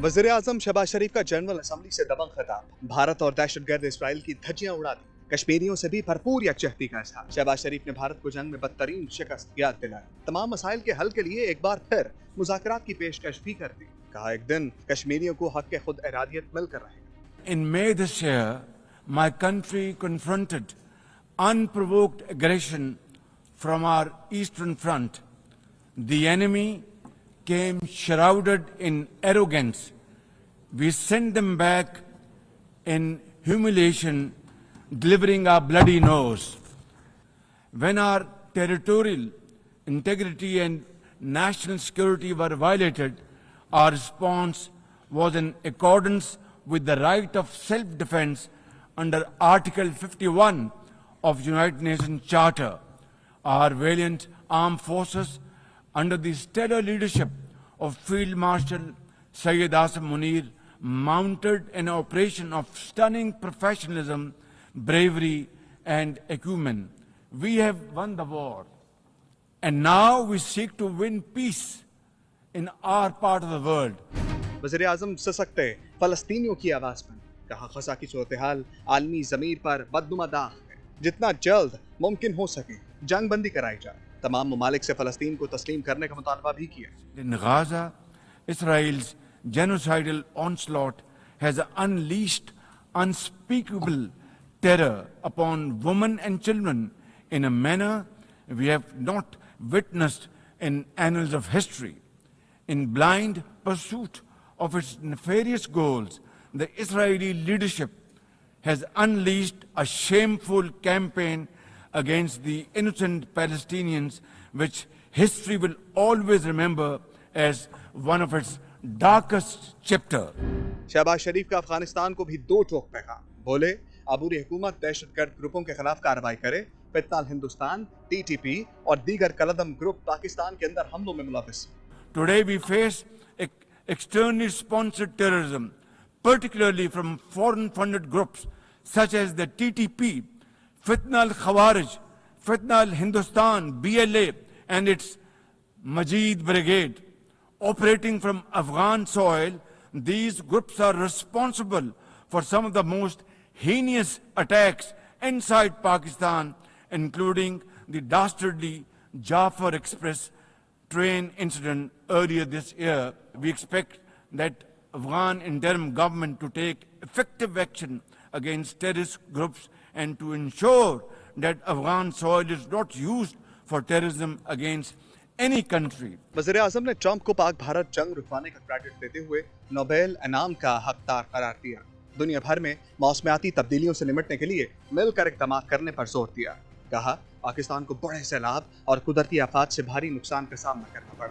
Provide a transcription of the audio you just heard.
वज़ीर आज़म शहबाज शरीफ का general assembly से दबंग खिताब। भारत और दहशतगर्द इसराइल की धज्जियां उड़ा दी। कश्मीरियों से भी भरपूर यकजहती का इज़हार। शहबाज शरीफ ने भारत को जंग में बदतरीन शिकस्त याद दिलाई। तमाम मसाइल के हल के लिए एक बार फिर मुज़ाकरात की पेशकश भी कर दी। कहा एक दिन कश्मीरियों को हक के खुद इरादियत मिलकर रहेगा। In May this year, my country confronted unprovoked aggression from our eastern front. The enemy came shrouded in arrogance. We sent them back in humiliation, delivering our bloody nose. When our territorial integrity and national security were violated, our response was in accordance with the right of self-defense under Article 51 of United Nations Charter. Our valiant armed forces, under the stellar leadership of Field Marshal Syed Asim Munir, mounted an operation of stunning professionalism, bravery, and acumen. We have won the war, and now we seek to win peace in our part of the world. वज़ीर आज़म सशक्ते फलस्तीनियों की आवाज़ बन। कहा Gaza की सूरत-ए-हाल आलमी ज़मीर पर बदनुमा दाग है। जितना जल्द मुमकिन हो सके जंग बंदी कराई जाए। तमाम ममालिक से फलस्तीन को तस्लीम करने का मुतालबा भी किया। In Gaza, Israel's genocidal onslaught has unleashed unspeakable terror upon women and children in a manner we have not witnessed in annals of history. In blind pursuit of its nefarious goals, the Israeli leadership has unleashed a shameful campaign against the innocent Palestinians, which history will always remember as one of its darkest chapters. Shahbaz शरीफ का अफगानिस्तान को भी दो टोक पैगाम। बोले अबूरी हुकूमत दहशतगर्द ग्रुपों के खिलाफ कार्रवाई करे। फितनाल हिंदुस्तान, TTP और दीगर कलदम ग्रुप पाकिस्तान के अंदर हमलों में मुलविस। Today we face externally sponsored terrorism, particularly from foreign-funded groups such as the TTP, Fitna al-Khawarij, Fitna al-Hindustan, BLA, and its Majid Brigade. Operating from Afghan soil, these groups are responsible for some of the most heinous attacks inside Pakistan, including the dastardly Jafar Express train incident earlier this year. We expect that Afghan interim government to take effective action against terrorist groups and to ensure that Afghan soil is not used for terrorism against any country. वज़ीर आज़म ने Trump को पाक भारत जंग रुकवाने का credit देते हुए Nobel इनाम का हकदार करार दिया। दुनिया भर में मौसमियाती तब्दीलियों से निपटने के लिए मिलकर इक़दाम करने पर जोर दिया। कहा पाकिस्तान को बड़े सैलाब और कुदरती आफात से भारी नुकसान का सामना करना पड़ा।